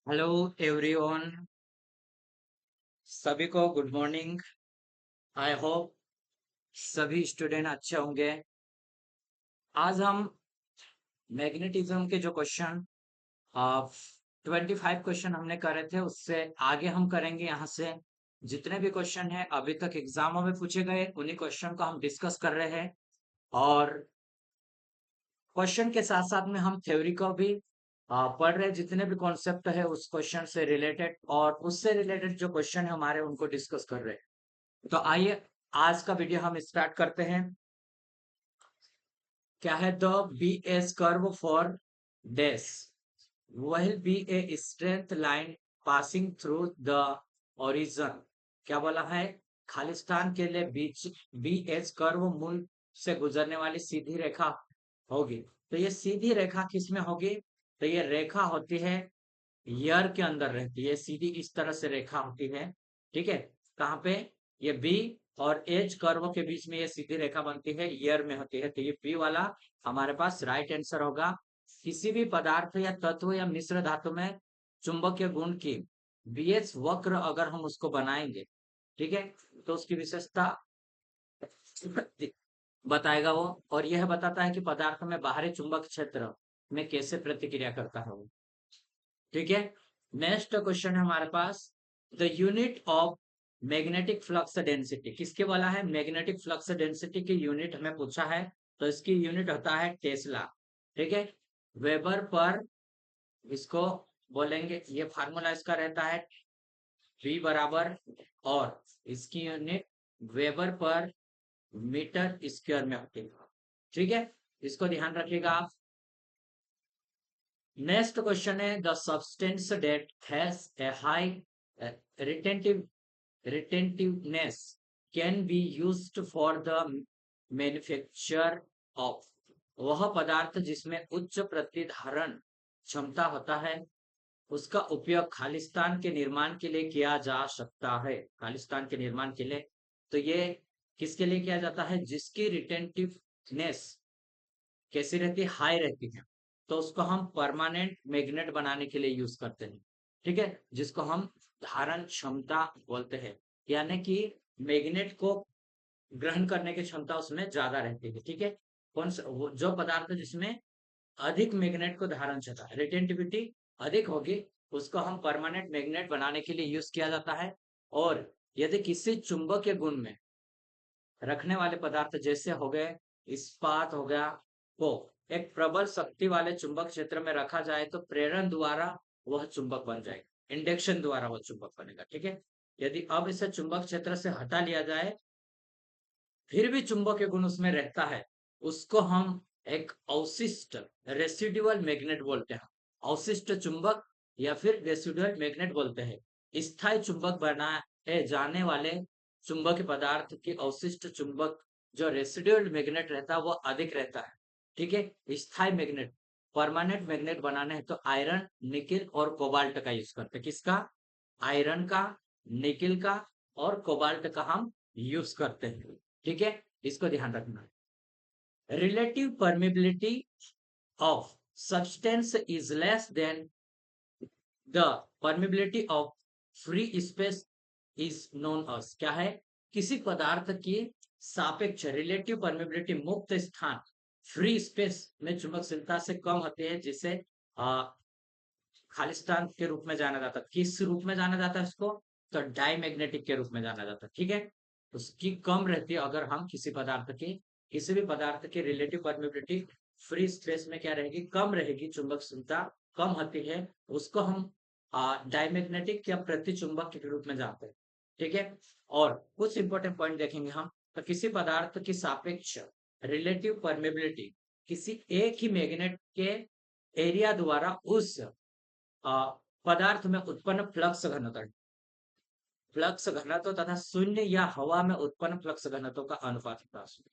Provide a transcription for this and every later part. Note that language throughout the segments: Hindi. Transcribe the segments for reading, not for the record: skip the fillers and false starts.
Hello everyone. सभी को गुड मॉर्निंग। आई होप सभी स्टूडेंट अच्छे होंगे। आज हम मैग्नेटिज्म के जो क्वेश्चन 25 क्वेश्चन हमने करे थे उससे आगे हम करेंगे। यहाँ से जितने भी क्वेश्चन हैं अभी तक एग्जामों में पूछे गए उन्हीं क्वेश्चन को हम डिस्कस कर रहे हैं। और क्वेश्चन के साथ साथ में हम थ्योरी को भी पढ़ रहे हैं। जितने भी कॉन्सेप्ट है उस क्वेश्चन से रिलेटेड और उससे रिलेटेड जो क्वेश्चन है हमारे उनको डिस्कस कर रहे हैं। तो आइए आज का वीडियो हम स्टार्ट करते हैं। क्या है? The B S curve for dash will be a straight line passing through the origin. क्या बोला है? खालिस्तान के लिए बीच बी एच कर्व मूल से गुजरने वाली सीधी रेखा होगी। तो ये सीधी रेखा किस में होगी? तो ये रेखा होती है ईयर के अंदर रहती है। सीधी इस तरह से रेखा होती है। ठीक है? कहाँ पे? ये बी और एच कर्व के बीच में ये सीधी रेखा बनती है, ईयर में होती है। तो ये बी वाला हमारे पास राइट आंसर होगा। किसी भी पदार्थ या तत्व या मिश्र धातु में चुंबकीय गुण की बीएच वक्र अगर हम उसको बनाएंगे, ठीक है, तो उसकी विशेषता बताएगा वो। और यह बताता है कि पदार्थ में बाहरी चुंबक क्षेत्र में कैसे प्रतिक्रिया करता है वो। ठीक है? नेक्स्ट क्वेश्चन है हमारे पास, the unit of magnetic flux density किसके वाला है? मैग्नेटिक फ्लक्स डेंसिटी की यूनिट हमें पूछा है। तो इसकी यूनिट होता है टेस्ला। ठीक है? वेबर पर इसको बोलेंगे, ये फार्मूला इसका रहता है V बराबर, और इसकी unit weber per metre square में होती है। ठीक है? इसको ध्यान रखिएगा आप। नेक्स्ट क्वेश्चन है, the substance that has a high retentive retentiveness can be used for the manufacture of। वह पदार्थ जिसमें उच्च प्रतिधारण क्षमता होता है उसका उपयोग खालिस्तान के निर्माण के लिए किया जा सकता है। खालिस्तान के निर्माण के लिए। तो ये किसके लिए किया जाता है? जिसकी रिटेंटिवनेस कैसी रहती है? हाई रहती है। तो उसको हम परमानेंट मैग्नेट बनाने के लिए यूज करते हैं। ठीक है? जिसको हम धारण क्षमता बोलते हैं। यानी कि मैग्नेट को ग्रहण करने की क्षमता उसमें ज्यादा रहती है। ठीक है? कौन सा जो पदार्थ जिसमें अधिक मैग्नेट को धारण क्षमता रिटेंटिविटी अधिक होगी उसको हम परमानेंट मैग्नेट बनाने के लिए यूज किया जाता है। और यदि किसी चुंबकीय गुण में रखने वाले पदार्थ जैसे हो गए इस्पात हो गया, को एक प्रबल शक्ति वाले चुंबक क्षेत्र में रखा जाए तो प्रेरण द्वारा वह चुंबक बन जाएगा, इंडक्शन द्वारा वह चुंबक बनेगा। ठीक है? यदि अब इसे चुंबक क्षेत्र से हटा लिया जाए फिर भी चुंबकीय गुण उसमें रहता है, उसको हम एक अवशिष्ट रेसिडुअल मैग्नेट बोलते हैं। अवशिष्ट चुंबक या फिर रेसिडुअल मैग्नेट बोलते हैं। स्थायी चुंबक बनाए जाने वाले चुंबकीय पदार्थ की अवशिष्ट चुंबक जो रेसिडुअल मैग्नेट रहता है वो अधिक रहता है। ठीक है? स्थायी मैग्नेट परमानेंट मैग्नेट बनाने हैं तो आयरन, निकिल और कोबाल्ट का यूज करते हैं। किसका? आयरन का, निकिल का और कोबाल्ट का हम यूज करते हैं। ठीक है? इसको ध्यान रखना। Relative permeability of substance is less than the permeability of free space is known as. क्या है? किसी पदार्थ की सापेक्ष रिलेटिव परमिबिलिटी मुक्त स्थान फ्री स्पेस में चुंबकशीलता से कम होती है, जिसे खालिस्तान के रूप में जाना जाता है। किस रूप में जाना जाता है इसको? तो डायमैग्नेटिक के रूप में जाना जाता है। ठीक है? उसकी कम रहती है अगर हम किसी पदार्थ की, किसी भी पदार्थ की रिलेटिव परमिबिलिटी फ्री स्पेस में क्या रहेगी? कम रहेगी, चुंबकशीलता कम होती है, उसको हम डायमैग्नेटिक या प्रतिचुंबक के रूप में जानते हैं। ठीक है? और कुछ इंपॉर्टेंट पॉइंट देखेंगे हम। तो किसी पदार्थ की सापेक्ष रिलेटिव परमिबिलिटी किसी एक ही मैग्नेट के एरिया द्वारा उस पदार्थ में उत्पन्न फ्लक्स घनत्व, फ्लक्स घनत्व तथा शून्य या हवा में उत्पन्न फ्लक्स घनत्व का अनुपात होता है।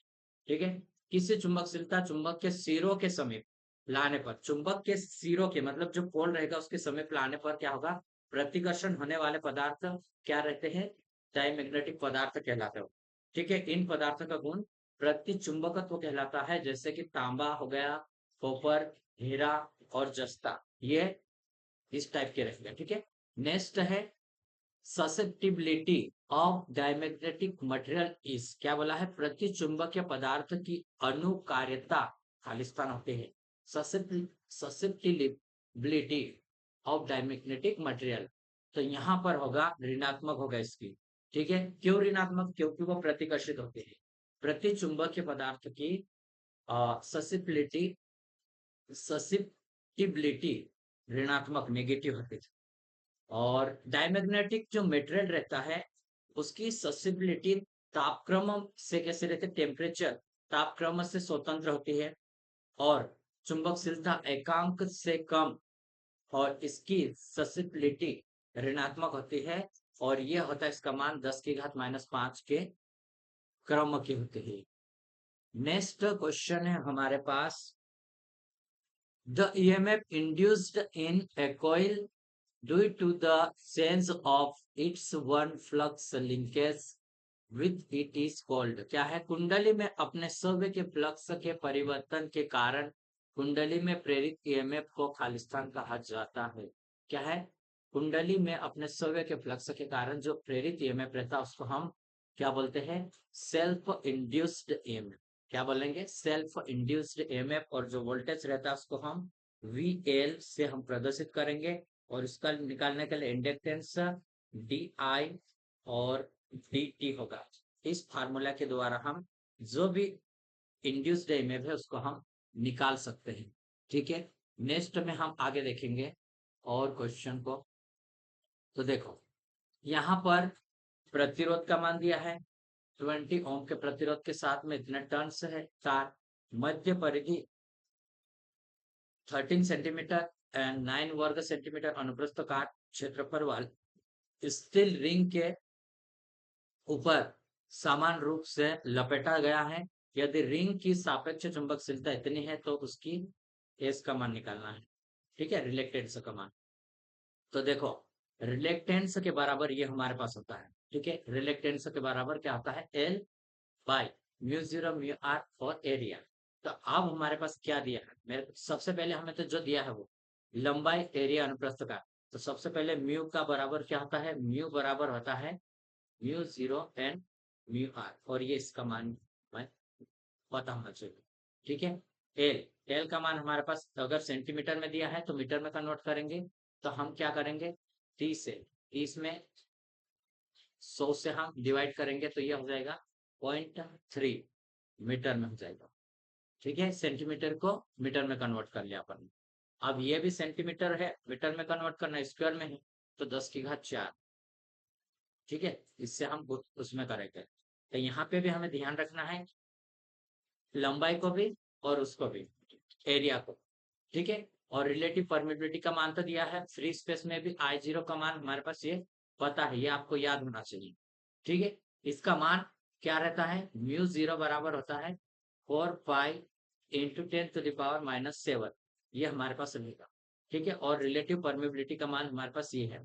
ठीक है? किसी चुंबकशीलता चुंबक के सिरों के समीप लाने पर, चुंबक के सिरों के मतलब जो पोल रहेगा उसके समीप लाने पर क्या होगा? प्रतिकर्षण होने वाले पदार्थ क्या रहते हैं? डायमैग्नेटिक पदार्थ कहलाते हो। ठीक है? इन पदार्थों का गुण प्रति चुंबकत्व कहलाता है, जैसे कि तांबा हो गया, कॉपर, हीरा और जस्ता। ये इस टाइप के रहेगा, ठीक है। नेक्स्ट है susceptibility of diamagnetic material is, क्या बोला है, प्रति चुंबकीय पदार्थ की अनुकार्यता खालिस्तान होते हैं। ससेप्टिबिलिटी ऑफ डायमैग्नेटिक मटेरियल, तो यहाँ पर होगा ऋणात्मक होगा इसकी, ठीक है। क्यों ऋणात्मक, क्योंकि वो प्रतिकर्षित होते हैं। प्रति चुंबकीय पदार्थ की ससेप्टिबिलिटी ससेप्टिबिलिटी ऋणात्मक नेगेटिव होते थे। और डायमैग्नेटिक जो मटेरियल रहता है उसकी ससेप्टिबिलिटी तापक्रम से कैसे रहते, टेम्परेचर तापक्रम से स्वतंत्र होती है, और चुंबकशीलता एकांक से कम, और इसकी ससेप्टिबिलिटी ऋणात्मक होती है, और ये होता है इसका मान 10 की घात -5 के क्रम की होती है। नेक्स्ट क्वेश्चन है हमारे पास, the EMF induced in a coil due to the change of its one flux linkage with it is called, क्या है, कुंडली में अपने स्वयं के फ्लक्स के परिवर्तन के कारण कुंडली में प्रेरित ईएमएफ को खालिस्तान कहा जाता है। क्या है, कुंडली में अपने स्वयं के फ्लक्स के कारण जो प्रेरित ईएमएफ रहता है उसको हम क्या बोलते हैं, सेल्फ इंड्यूस्ड ईएमएफ। क्या बोलेंगे, सेल्फ इंड्यूस्ड ईएमएफ। और जो वोल्टेज रहता है उसको हम VL से हम प्रदर्शित करेंगे, और इसका निकालने के लिए इंडक्टेंस DI और DT होगा। इस फार्मूला के द्वारा हम जो भी इंड्यूस्ड ईएमएफ है उसको हम निकाल सकते हैं, ठीक है। नेक्स्ट में हम आगे देखेंगे और क्वेश्चन को, तो देखो यहाँ पर प्रतिरोध का मान दिया है 20 ओम के प्रतिरोध के साथ में इतने टर्न्स है तार, मध्य परिधि 13 सेंटीमीटर एंड 9 वर्ग सेंटीमीटर अनुप्रस्थ काट क्षेत्रफल वाले स्टील रिंग के ऊपर समान रूप से लपेटा गया है। यदि रिंग की सापेक्ष चुंबकशीलता इतनी है तो उसकी एस का मान निकालना है, ठीक है, रिलेक्टेंस का मान। तो देखो रिलेक्टेंस के बराबर ये हमारे पास होता है, ठीक है। रिलेक्टेंस के बराबर क्या होता है, L बाई μ0 μr और एरिया। तो अब हमारे पास क्या दिया है, मेरे सबसे पहले हमें तो जो दिया है वो लंबाई एरिया अनुप्रस्थ का, तो सबसे पहले म्यू का बराबर क्या होता है, म्यू बराबर होता है μ0 एंड μr, और ये इसका मान मैं पता होना चाहिए, ठीक है। एल, एल का मान हमारे पास अगर सेंटीमीटर में दिया है तो मीटर में कन्वर्ट करेंगे, तो हम क्या करेंगे 30 से 30 में 100 से हम डिवाइड करेंगे तो ये हो जाएगा 0.3 मीटर में हो जाएगा, ठीक है। सेंटीमीटर को मीटर में कन्वर्ट कर लिया अपन। अब ये भी सेंटीमीटर है, मीटर में कन्वर्ट करना, स्क्वायर में है, तो 10 की घात 4, ठीक है। इससे हम उसमें करेंगे, तो यहाँ पे भी हमें ध्यान रखना है लंबाई को भी और उसको भी, एरिया को, ठीक है। और रिलेटिव परमिटिविटी का मान तो दिया है, फ्री स्पेस में भी I0 का मान हमारे पास ये पता है, ये आपको याद होना चाहिए, ठीक है। इसका मान क्या रहता है, μ0 बराबर होता है 4 पाई इंटू 10⁻⁻⁷, ये हमारे पास रहेगा, ठीक है। और रिलेटिव परमिबिलिटी का मान हमारे पास ये है,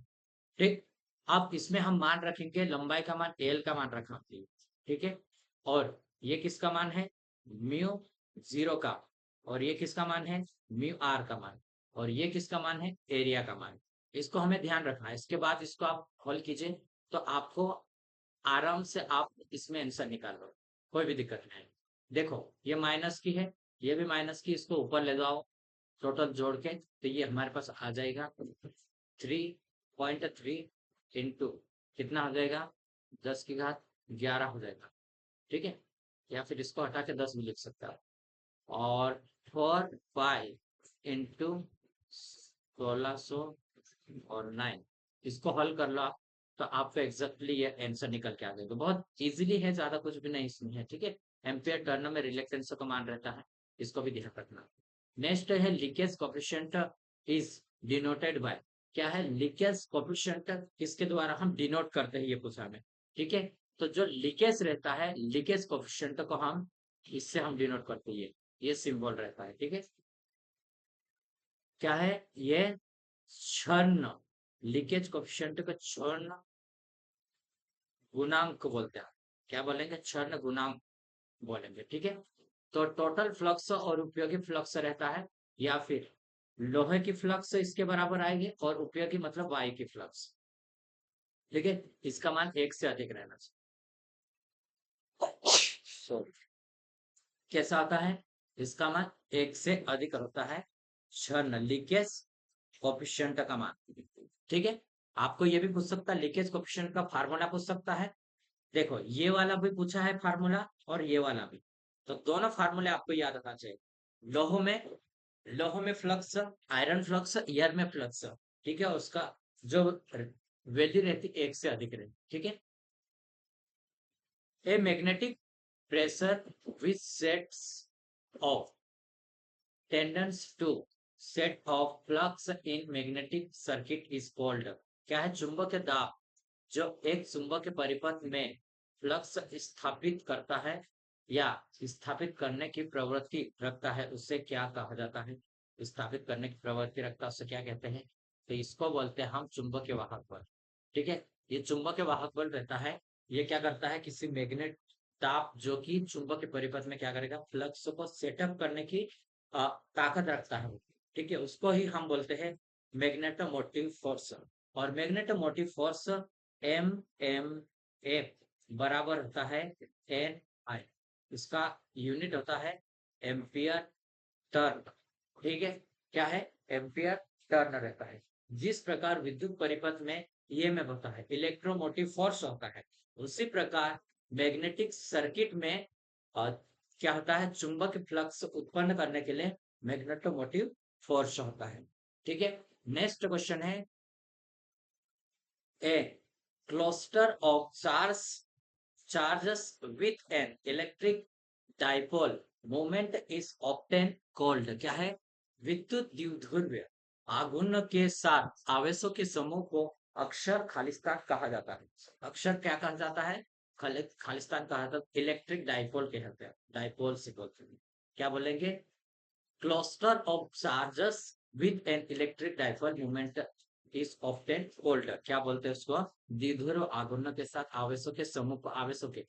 ठीक। अब इसमें हम मान रखेंगे लंबाई का मान L का मान रखना चाहिए, ठीक है। और ये किसका मान है, μ0 का, और ये किसका मान है, μr का मान, और ये किसका मान है, एरिया का मान। इसको हमें ध्यान रखना है। इसके बाद इसको आप हल कीजिए तो आपको आराम से आप इसमें आंसर निकाल लो, कोई भी दिक्कत नहीं। देखो ये माइनस की है, ये भी माइनस की, इसको ऊपर ले जाओ टोटल जोड़ के, तो ये हमारे पास आ जाएगा 3.3 इंटू कितना हो जाएगा, 10 की घात 11 हो जाएगा, ठीक है। या फिर इसको हटा के 10 भी लिख सकता है, और 4 पाई इंटू 1600 और 9, इसको हल कर लो आप, तो आपको एग्जैक्टली ये आंसर निकल के आ जाएगा। बहुत इजीली है, ज्यादा कुछ भी नहीं इसमें है, ठीक है। एम्पियर टर्न में रिलेक्टेंस का मान रहता है, इसको भी ध्यान रखना। नेक्स्ट है leakage coefficient is denoted by, क्या है, लीकेज कोएफिशिएंट किसके द्वारा हम डिनोट करते हैं, ये पूछा हमें, ठीक है। तो जो लीकेज रहता है, लीकेज कोएफिशिएंट को हम इससे हम डिनोट करते हैं, ये सिंबल रहता है, ठीक है। क्या है ये, क्षर्ण, लीकेज कोएफिशिएंट का क्षर्ण गुणांक बोलते हैं, क्या बोलेंगे, क्षर्ण गुणांक बोलेंगे, ठीक है। तो टोटल फ्लक्स और उपयोगी फ्लक्स रहता है, या फिर लोहे की फ्लक्स इसके बराबर आएगी और उपयोगी मतलब वायु की फ्लक्स। ठीक है, इसका मान 1 से अधिक रहना चाहिए। सॉरी, कैसा आता है? इसका मान 1 से अधिक होता है क्षण लीकेज कोफिशिएंट का मान। ठीक है, आपको ये भी पूछ सकता है, लीकेज कोफिशिएंट का फार्मूला पूछ सकता है। देखो, ये वाला भी पूछा है फार्मूला और ये वाला भी, तो दोनों फार्मूले आपको याद रखना चाहिए। लोहो में लोहो में फ्लक्स, आयरन फ्लक्स, एयर में फ्लक्स, ठीक है, उसका जो वैल्यू रहती 1 से अधिक रहती। ठीक है, a magnetic pressure which sets off tendency to set off flux in magnetic circuit is called. क्या है? चुंबकीय दाब जो एक चुंबकीय परिपथ में फ्लक्स स्थापित करता है या स्थापित करने की प्रवृत्ति रखता है, उससे क्या कहा जाता है? स्थापित करने की प्रवृत्ति रखता है, उससे क्या कहते हैं? तो इसको बोलते हैं हम चुंबकीय वाहक बल। ठीक है, ये चुंबकीय वाहक बल रहता है, ये क्या करता है? किसी मैग्नेट ताप जो कि चुंबकीय परिपथ में क्या करेगा? फ्लक्स को सेटअप करने की ताकत रखता है। ठीक है, उसको ही हम बोलते हैं मैग्नेटोमोटिव फोर्स। और magnetomotive force M M F बराबर होता है एन आई। इसका यूनिट होता है एम्पियर टर्न। ठीक है, क्या है? एम्पियर टर्न रहता है। जिस प्रकार विद्युत परिपथ में ईएमएफ होता है, इलेक्ट्रोमोटिव फोर्स होता है, उसी प्रकार मैग्नेटिक सर्किट में अ, क्या होता है? चुंबक फ्लक्स उत्पन्न करने के लिए मैग्नेटोमोटिव फोर्स होता है। ठीक है, नेक्स्ट क्वेश्चन है, ए cluster of charges with an electric dipole moment is often called। क्या है? विद्युत द्विध्रुवीय आघूर्ण के साथ आवेशों के समूह को अक्षर खालिस्तान कहा जाता है। अक्षर क्या कहा जाता है? खालिस्तान कहा जाता है। इलेक्ट्रिक डाइपोल कहते हैं, डाइपोल से बोलते हैं। क्या बोलेंगे? Cluster of charges with an electric dipole moment is often cold. क्या बोलते हैं उसको? द्विध्रुव आघूर्ण के साथ आवेशों के समूह को, आवेशों के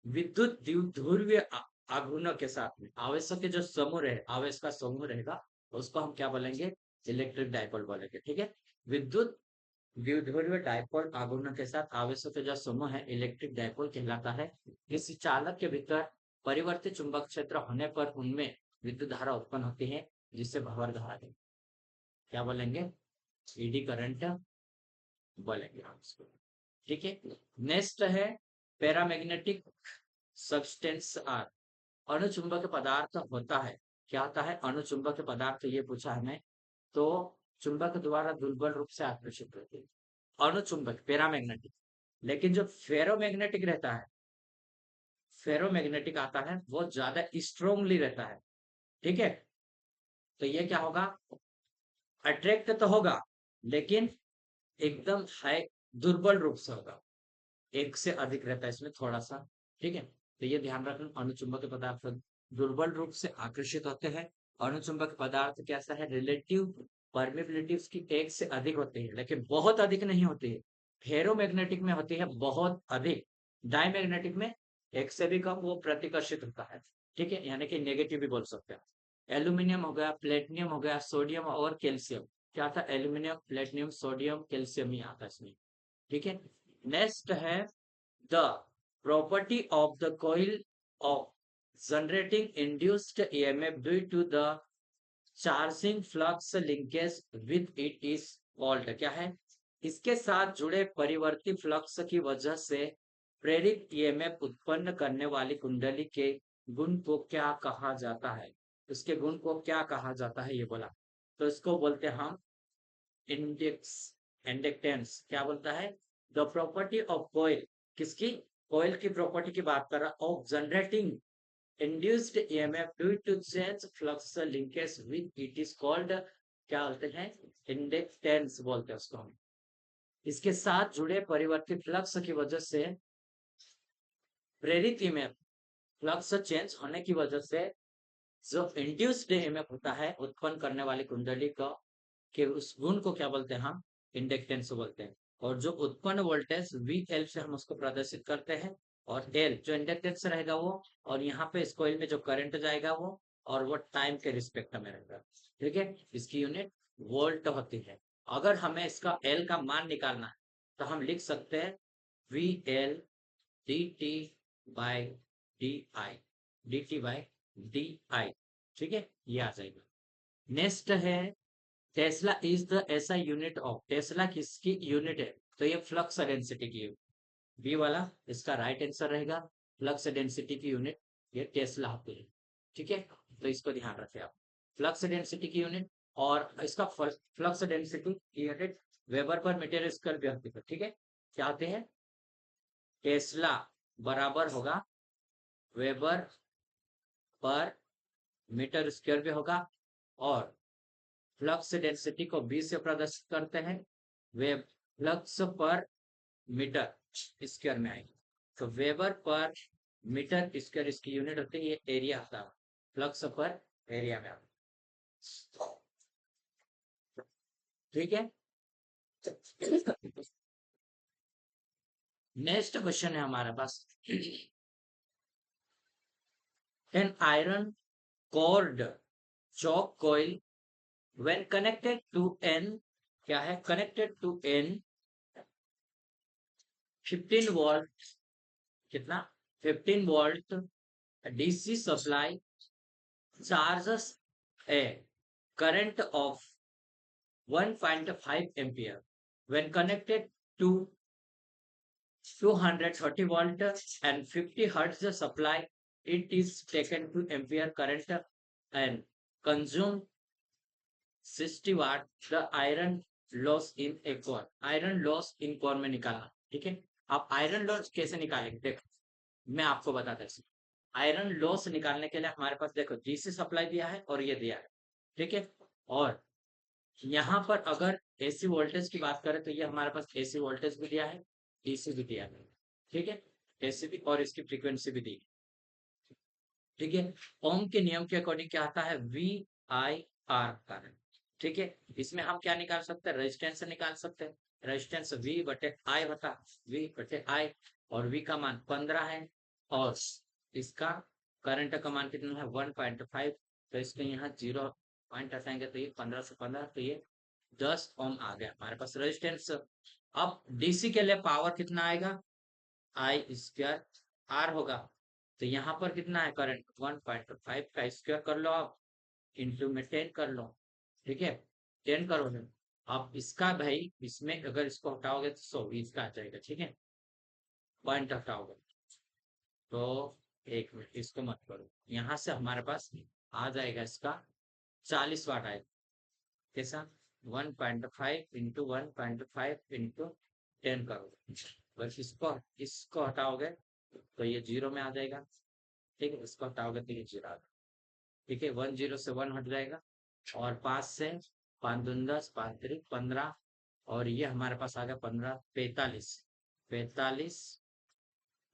विद्युत द्विध्रुवीय आघूर्ण के साथ में आवेशों के जो समूह रहे, आवेश का समूह रहेगा, उसको हम क्या बोलेंगे? इलेक्ट्रिक डाइपोल बोलेंगे। ठीक है, विद्युत द्विध्रुवीय डाइपोल आघूर्ण के साथ आवेशों के जो समूह है, इलेक्ट्रिक डाइपोल कहलाता है। किसी चालक के भीतर परिवर्तित चुंबक क्षेत्र होने पर उनमें विद्युत धारा उत्पन्न होती है, जिससे भंवर धारा है। क्या बोलेंगे? ईडी करंट बोलेंगे हम इसको। ठीक है, नेक्स्ट है पैरामैग्नेटिक सब्सटेंस आर। अणुचुंबक पदार्थ होता है, क्या होता है? अणुचुंबक पदार्थ, ये पूछा है मैं, तो चुंबक द्वारा दुर्बल रूप से आकर्षित होते हैं, अणुचुंबक पैरामैग्नेटिक। लेकिन जो फेरोमैग्नेटिक रहता है, फेरोमैग्नेटिक आता है, वो ज्यादा स्ट्रोंगली रहता है। ठीक है, तो ये क्या होगा? अट्रैक्ट तो होगा, लेकिन एकदम हाई, दुर्बल रूप से होगा। 1 से अधिक रहता है इसमें थोड़ा सा। ठीक है, तो ये ध्यान रखना, अणुचुंबक पदार्थ दुर्बल रूप से आकर्षित होते हैं। अणुचुंबक पदार्थ कैसा है? रिलेटिव परमिबिलिटी उसकी 1 से अधिक होती है, लेकिन बहुत अधिक नहीं होती है। फेरोमैग्नेटिक में होती है बहुत अधिक, डायमैग्नेटिक में 1 से भी कम वो प्रतिकर्षित होता है। ठीक है, यानी कि नेगेटिव भी बोल सकते हैं। एल्यूमिनियम हो गया, प्लेटिनियम हो गया, सोडियम और कैल्शियम। क्या था? एल्यूमिनियम, प्लेटिनियम, सोडियम, कैल्शियम ही आता है इसमें। ठीक है, नेक्स्ट है the property of the coil of generating induced EMF due to the charging flux linkage with it is called। क्या है? इसके साथ जुड़े परिवर्ती फ्लक्स की वजह से प्रेरित ईएमएफ उत्पन्न करने वाली कुंडली के गुण को क्या कहा जाता है? उसके गुण को क्या कहा जाता है, ये बोला, तो इसको बोलते हैं हम इंडेक्स इंडक्टेंस। क्या बोलता है? द प्रॉपर्टी ऑफ कॉइल, किसकी? कॉइल की प्रॉपर्टी की बात कर रहा, of generating induced EMF due to change flux linkage with it is called. क्या बोलते हैं? इंडक्टेंस बोलते हैं उसको हम। इसके साथ जुड़े परिवर्तित फ्लक्स की वजह से प्रेरित ईएमएफ, फ्लक्स चेंज होने की वजह से जो इंड्यूस्ड ईएमएफ होता है उत्पन्न करने वाली कुंडली का, कि उस गुण को क्या बोलते हैं हम? इंडक्टेंस बोलते हैं। और जो उत्पन्न वोल्टेज वी एल से हम उसको प्रदर्शित करते हैं, और एल जो इंडक्टेंस रहेगा वो, और यहाँ पे इस कॉइल में जो करंट जाएगा वो और वो टाइम के रिस्पेक्ट में रहेगा। ठीक है, इसकी यूनिट वोल्ट होती है। अगर हमें इसका एल का मान निकालना है तो हम लिख सकते हैं V L D T by D I, D T by D I. ठीक है, ये आ जाएगा। नेक्स्ट है टेस्ला इज द ऐसा यूनिट ऑफ, टेस्ला किसकी यूनिट है? तो ये फ्लक्स डेंसिटी की यूनिट, बी वाला इसका राइट आंसर रहेगा। फ्लक्स डेंसिटी की यूनिट ये टेस्ला होती है। ठीक है, तो इसको ध्यान रखें आप, फ्लक्स डेंसिटी की यूनिट। और इसका फ्लक्स डेंसिटी की unit weber per metre square भी होती है। ठीक है, क्या होते हैं? टेस्ला बराबर होगा वेबर पर मीटर स्क्वायर भी होगा, और फ्लक्स डेंसिटी को बी से प्रदर्शित करते हैं, वे फ्लक्स पर मीटर स्क्वायर में आएगी। तो वेबर पर मीटर स्क्वायर इसकी यूनिट होती है, ये एरिया होता है, फ्लक्स पर एरिया में आता है। ठीक है, नेक्स्ट क्वेश्चन है हमारे पास। An iron cored choke coil when connected to n, क्या है? connected to n 15 वोल्ट, कितना? 15 volt DC supply charges a current of 1.5 ampere when connected to 230 volt and 50 hertz supply, it is taken to ampere current and consume 60 what the iron loss in A core. Iron loss in core में निकालना। ठीक है, आप आयरन लॉस कैसे निकालेंगे? देखो मैं आपको बताता हूँ। आयरन लॉस निकालने के लिए हमारे पास देखो डीसी सप्लाई दिया है और ये दिया है। ठीक है, और यहाँ पर अगर एसी वोल्टेज की बात करें तो ये हमारे पास एसी वोल्टेज भी दिया है, डीसी भी दिया है। ठीक है, एसी भी, और इसकी फ्रीक्वेंसी भी दी है। ठीक है, ओम के नियम के अकॉर्डिंग क्या आता है? V I R current. ठीक है, इसमें हम क्या निकाल सकते हैं? रेजिस्टेंस निकाल सकते हैं। रेजिस्टेंस वी बटे आई होता, वी बटे आई, और वी का मान 15 है, और इसका करंट का मान कितना है? 1.5। तो इसके यहाँ 0 पॉइंट हटाएंगे तो ये 15 से 15, तो ये 10 ओम आ गया हमारे पास रेजिस्टेंस। अब डीसी के लिए पावर कितना आएगा? आई स्क्वायर आर होगा। तो यहाँ पर कितना है करंट? 1.5 का स्क्वायर कर लो आप, इंटू में 10 कर लो। ठीक है, 10 करोगे आप इसका, भाई इसमें अगर इसको हटाओगे तो 120 का आ जाएगा। ठीक है, पॉइंट हटाओगे तो 1 मिनट इसको मत करो, यहाँ से हमारे पास आ जाएगा इसका 40 वाट आएगा। कैसा? 1.5 इंटू 1.5 इंटू 10 करोगे, बस इसको इसको हटाओगे तो ये 0 में आ जाएगा। ठीक है, इसको हटाओगे तो ये 0 आ जाएगा। ठीक है, 10 से 1 हट जाएगा, और 5 से 5 दूनी 10, 5 3 15, और ये हमारे पास आ गया 15, 45, 45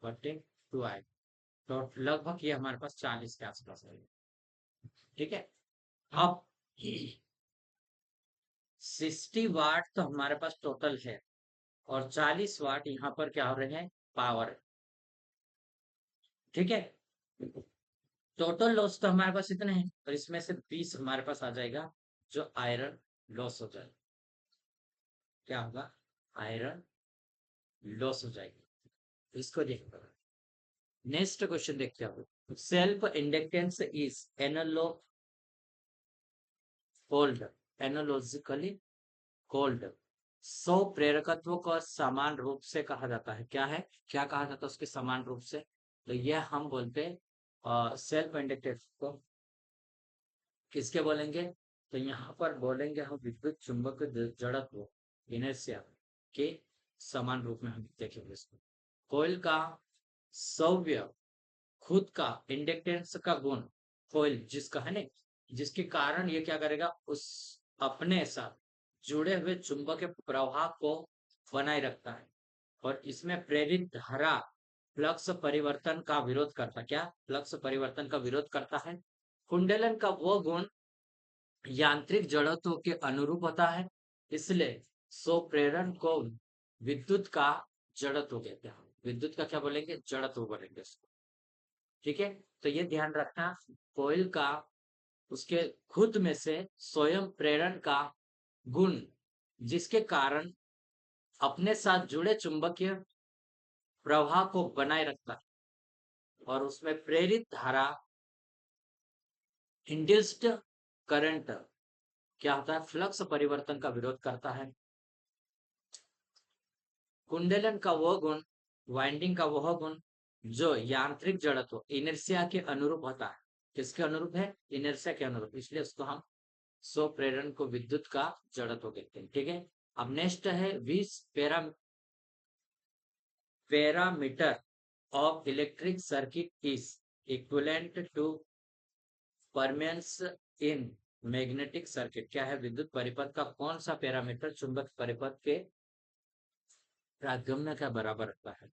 बटे 2 आए, तो लगभग ये हमारे पास 40 के आसपास है। ठीक है, अब 60 वाट तो हमारे पास टोटल है, और 40 वाट यहाँ पर क्या हो रहे हैं? पावर। ठीक है, टोटल लॉस तो हमारे पास इतने हैं, और इसमें से 20 हमारे पास आ जाएगा जो आयरन लॉस हो जाएगा। क्या होगा? आयरन लॉस हो जाएगी। इसको देखो, नेक्स्ट क्वेश्चन देखते हैं। Self inductance is called, analogically called. सौ प्रेरकत्व को समान रूप से कहा जाता है, क्या है? क्या कहा जाता है उसके समान रूप से? तो यह हम बोलते हैं सेल्फ इंडक्टेंस को किसके बोलेंगे? तो यहाँ पर बोलेंगे हम विद्युत चुंबक जड़त्व, इनर्शिया के समान रूप में हम देखेंगे इसको। कोयल का सौव्य खुद का इंडक्टेंस का गुण, कोयल जिसका है ना, जिसके कारण ये क्या करेगा? उस अपने साथ जुड़े हुए चुंबक के प्रवाह को बनाए रखता है, और इसमें प्रेरित धारा फ्लक्स परिवर्तन का विरोध करता, क्या? फ्लक्स परिवर्तन का विरोध करता है। कुंडलन का वो गुण यांत्रिक जड़त्व के अनुरूप होता है, इसलिए स्वप्रेरण को विद्युत का जड़त्व कहते हैं। विद्युत का क्या बोलेंगे? जड़त्व बोलेंगे इसको। ठीक है, तो ये ध्यान रखना, कोयल का उसके खुद में से स्वयं प्रेरण का गुण, जिसके कारण अपने साथ जुड़े चुंबकीय प्रवाह को बनाए रखता है और उसमें प्रेरित धारा इंड्यूस्ड करंट क्या होता है, फ्लक्स परिवर्तन का विरोध करता है। कुंडलन का वह गुण, वाइंडिंग का वह गुण जो यांत्रिक जड़त्व इनर्शिया के अनुरूप होता है। किसके अनुरूप है? इनर्शिया के अनुरूप, इसलिए उसको हम स्व प्रेरण को विद्युत का जड़त्व कहते हैं। ठीक है। अब नेक्स्ट है 20 parameter of electric circuit is equivalent to permeance in magnetic circuit. क्या है? विद्युत परिपथ का कौन सा पैरामीटर चुंबक परिपथ के प्रागम्य का बराबर रहता है?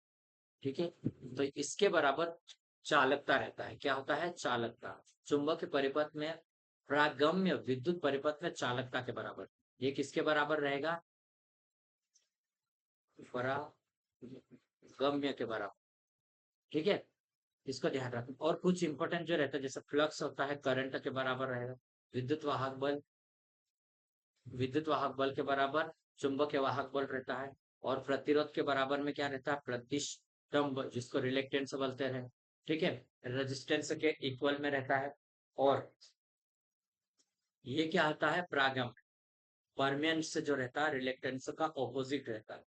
ठीक है। तो इसके बराबर चालकता रहता है। क्या होता है? चालकता। चुंबक परिपथ में प्रागम्य विद्युत परिपथ में चालकता के बराबर। ये किसके बराबर रहेगा? परागम्य के बराबर। ठीक है। इसको ध्यान रखें। और कुछ इंपॉर्टेंट जो रहता है, जैसे फ्लक्स होता है करंट के बराबर रहेगा। विद्युत वाहक बल, विद्युत वाहक बल के बराबर चुंबकीय वाहक बल रहता है। और प्रतिरोध के बराबर में क्या रहता है? प्रतिष्ठम्भ, जिसको रिलेक्टेंस बोलते हैं। ठीक है। रेजिस्टेंस के इक्वल में रहता है। और ये क्या होता है? प्रागम। परमियंस जो रहता है रिलेक्टेंस का ऑपोजिट रहता है।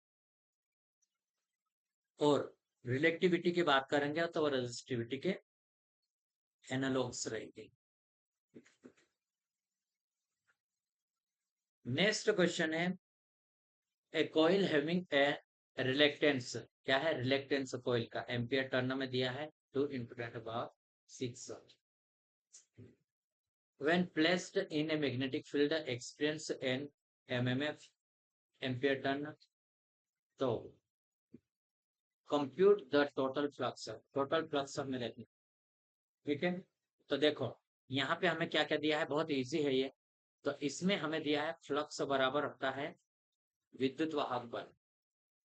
और रिलेक्टिविटी की बात करेंगे तो रेजिस्टिविटी के एनालॉग्स रहेंगे। नेक्स्ट क्वेश्चन है ए कॉइल हैविंग ए रिलेक्टेंस। क्या है? रिलेक्टेंस कॉइल का एम्पियर टर्न में दिया है 2 × 10⁶। when placed in a magnetic field experience an mmf ampere turn। तो compute the total flux. Total flux में लेते हैं। ठीक है। तो देखो यहाँ पे हमें क्या क्या दिया है, बहुत इजी है ये। तो इसमें हमें दिया है फ्लक्स बराबर होता है विद्युत वाहक बल,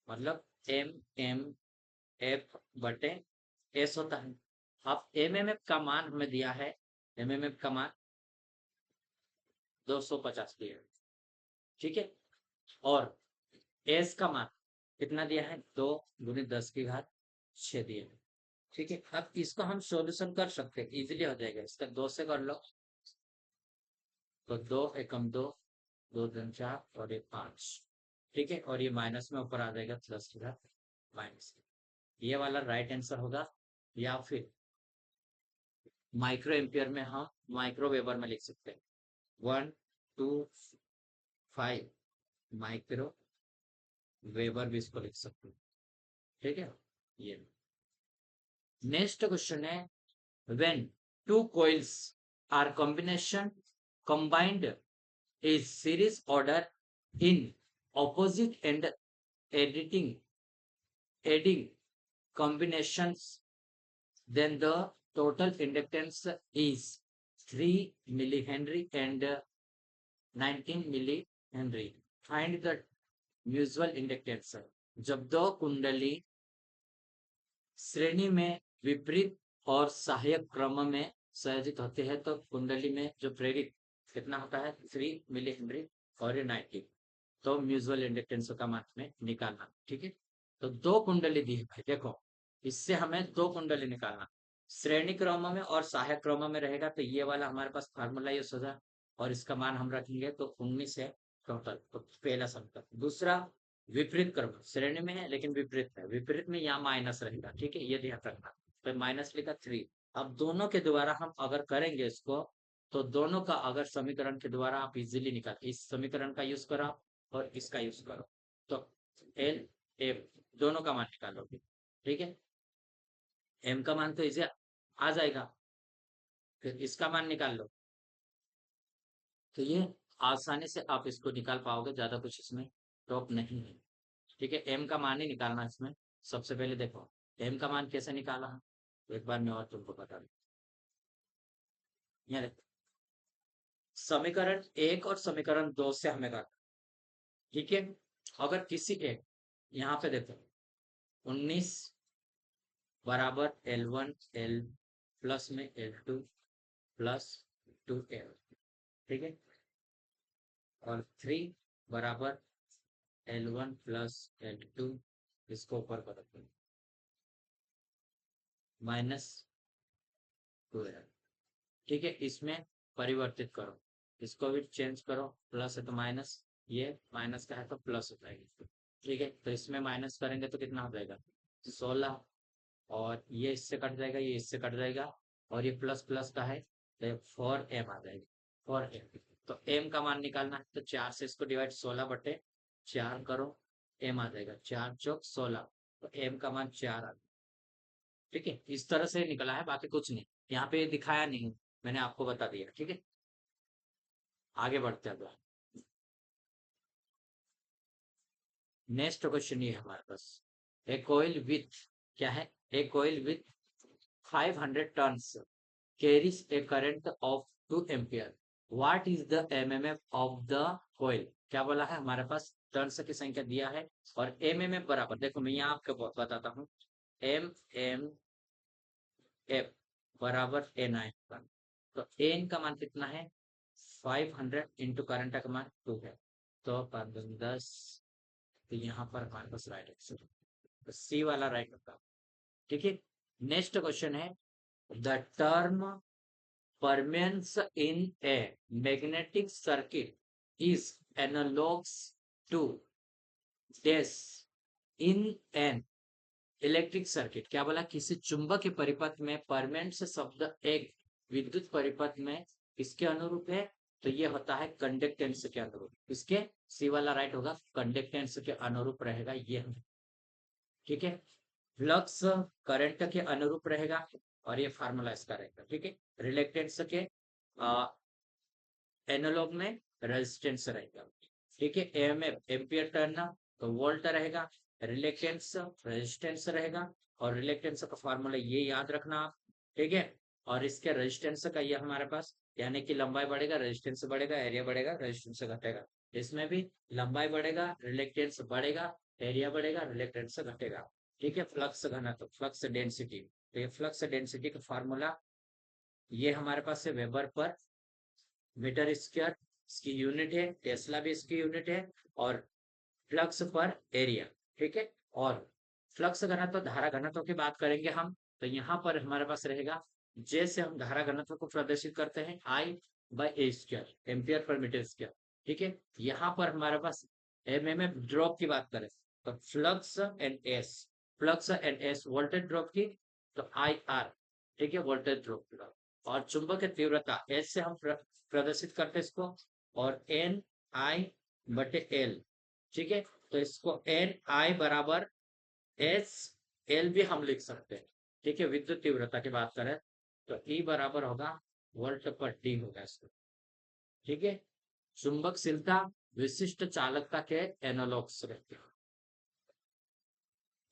मतलब एम एम एफ बटे एस होता है। अब एमएमएफ का मान हमें दिया है, एमएमएफ का मान 250 दिया है। ठीक है। और एस का मान कितना दिया है? 2 × 10⁶ दिया है। ठीक है। अब इसको हम सॉल्यूशन कर सकते हैं, इजीली हो जाएगा। इसका 2 से कर लो तो 2 एकम 2, 2 दूनी 4 और 1 5। ठीक है। और ये माइनस में ऊपर आ जाएगा प्लस के साथ माइनस। ये वाला राइट आंसर होगा। या फिर माइक्रो एम्पियर में हम माइक्रो वेबर में लिख सकते हैं 125 माइक्रो वेबर भी इसको लिख सकते हैं। ठीक है। ये नेक्स्ट क्वेश्चन है when two coils are combined is series order in opposite and editing adding combinations, then the total inductance is 3 millihenry and 19 millihenry. Find the mutual inductance। जब दो कुंडली श्रेणी में विपरीत और सहायक क्रम में संयोजित होते हैं तो कुंडली में जो प्रेरित कितना होता है? 3 मिलीहेनरी और ये 90। तो म्यूचुअल इंडक्टेंस का मान में निकालना। ठीक है। तो दो कुंडली दी है भाई, देखो इससे हमें दो कुंडली निकालना। श्रेणी क्रम में और सहायक क्रम में रहेगा तो ये वाला हमारे पास फार्मूला यूज होगा और इसका मान हम रखेंगे तो 19 है टोटल। तो पहला समीकरण। दूसरा विपरीत क्रम, श्रेणी में है लेकिन विपरीत है, विपरीत में यहाँ माइनस रहेगा। ठीक है। ये ध्यान रखना। तो माइनस लिखा 3। अब दोनों के द्वारा हम अगर करेंगे इसको तो दोनों का अगर समीकरण के द्वारा आप इजीली निकाल, इस समीकरण का यूज करो और इसका यूज करो तो एल एफ दोनों का मान निकालोगे। ठीक है। एम का मान तो इसे आ जाएगा, फिर इसका मान निकाल लो तो ये आसानी से आप इसको निकाल पाओगे, ज्यादा कुछ इसमें टॉप नहीं है। ठीक है। एम का मान ही निकालना इसमें। सबसे पहले देखो एम का मान कैसे निकाला है, तो एक बार मैं और तुमको बता दूं। यहाँ देखो समीकरण 1 और समीकरण 2 से हमें काटा। ठीक है। अगर किसी एक यहाँ पे देखो 19 बराबर L1 L प्लस में L2 प्लस टू एल, ठीक है। और 3 बराबर L1 प्लस L2, इसको ऊपर कर दो, माइनस 2L, ठीक है। इसमें परिवर्तित करो, इसको भी चेंज करो, प्लस है तो माइनस, ये माइनस का है तो प्लस हो जाएगी, ठीक है। तो इसमें माइनस करेंगे तो कितना हो जाएगा 16, और ये इससे कट जाएगा, ये इससे कट जाएगा, और ये प्लस प्लस का है तो 4m आ जाएगी, 4m। तो m का मान निकालना है तो 4 से इसको डिवाइड 16/4 करो, m आ जाएगा 4 चौक 16, तो m का मान 4 आ, ठीक है। इस तरह से निकला है, बाकी कुछ नहीं, यहाँ पे दिखाया नहीं, मैंने आपको बता दिया, ठीक है। आगे बढ़ते हैं। नेक्स्ट क्वेश्चन ये है हमारे पास, ए कोयल विथ, क्या है, a coil with 500 turns carries a current of 2 ampere. What is the mmf of the coil? क्या बोला है हमारे पास, टर्न्स की संख्या दिया है, और mmf बराबर, देखो मैं यहाँ आपको बताता हूँ, mmf बराबर ni, तो n का मान कितना है 500 इंटू करंट का मान 2 है, तो 10, तो यहाँ पर हमारे पास राइट आंसर, तो सी वाला राइट होगा, ठीक है। नेक्स्ट क्वेश्चन है, the term permeance in a magnetic circuit is analogous to dash in an electric circuit. क्या बोला, किसी चुंबकीय परिपथ में परमेंस शब्द एक विद्युत परिपथ में इसके अनुरूप है, तो ये होता है कंडक्टेंस के अनुरूप, इसके सी वाला राइट होगा, कंडक्टेंस के अनुरूप रहेगा ये, ठीक है। फ्लक्स करंट के अनुरूप रहेगा, और ये फार्मूला इसका रहेगा, ठीक है। रिलेक्टेंस के एनालॉग में रेजिस्टेंस रहेगा, ठीक है। एएमएफ एम्पियर टर्न, तो वोल्ट रहेगा, रिलेक्टेंस रेजिस्टेंस रहेगा, और रिलेक्टेंस का फार्मूला ये याद रखना आप, ठीक है। और इसके रेजिस्टेंस का ये हमारे पास, यानी कि लंबाई बढ़ेगा रेजिस्टेंस बढ़ेगा, एरिया बढ़ेगा रेजिस्टेंस घटेगा, इसमें भी लंबाई बढ़ेगा रिलेक्टेंस बढ़ेगा, एरिया बढ़ेगा रिलेक्टेंस घटेगा, ठीक है। फ्लक्स घनत्व, फ्लक्स डेंसिटी, तो ये फ्लक्स डेंसिटी का फार्मूला ये हमारे पास है वेबर पर मीटर स्क्वायर, इसकी यूनिट है, टेस्ला भी इसकी यूनिट है, और फ्लक्स पर एरिया, ठीक है। और फ्लक्स घनत्व, धारा घनत्व की बात करेंगे हम, तो यहाँ पर हमारे पास रहेगा, जैसे हम धारा घनत्व को प्रदर्शित करते हैं I/A², ampere per metre square, ठीक है। यहाँ पर हमारे पास एमएमएफ ड्रॉप की बात करें, तो flux and S voltage drop की, तो IR, ठीक है, वोल्टेज ड्रॉप की बात। और चुंबक की तीव्रता एस से हम प्रदर्शित करते हैं इसको, और Ni/L, ठीक है। तो इसको Ni बराबर SL भी हम लिख सकते हैं, ठीक है। विद्युत तीव्रता की बात करें तो E बराबर होगा वोल्ट पर डी होगा इसको, ठीक है। चुंबकशीलता विशिष्ट चालकता के एनालॉग्स रहते हैं।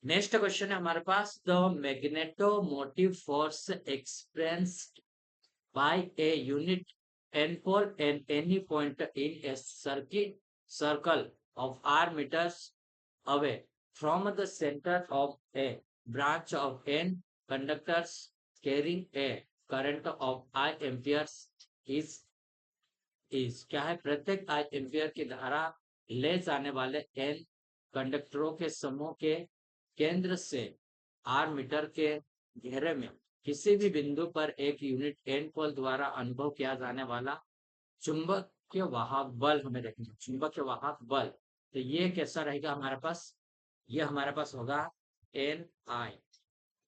नेक्स्ट क्वेश्चन है हमारे पास, the magnetomotive force experienced by a unit n-pole at any point in a circle of r meters away from the center of a branch of n conductors carrying a current of I amperes is क्या है, प्रत्येक I एम्पियर की धारा ले जाने वाले n कंडक्टरों के समूह के केंद्र से r मीटर के घेरे में किसी भी बिंदु पर एक यूनिट n पोल द्वारा अनुभव किया जाने वाला चुंबकीय वाहक बल हमें देखेंगे, चुंबकीय वाहक बल, तो ये कैसा रहेगा हमारे पास, ये हमारे पास होगा एन आई,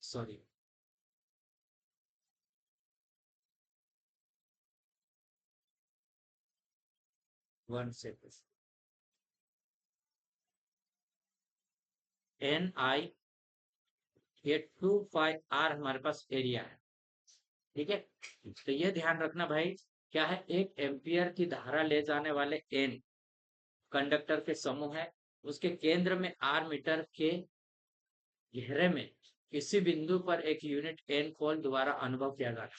सॉरी वन से Ni, ये 2πr हमारे पास एरिया है, ठीक है। तो ये ध्यान रखना भाई, क्या है, एक एम्पियर की धारा ले जाने वाले n कंडक्टर के समूह है, उसके केंद्र में r मीटर के घेरे में किसी बिंदु पर एक यूनिट n पोल द्वारा अनुभव किया जाता है,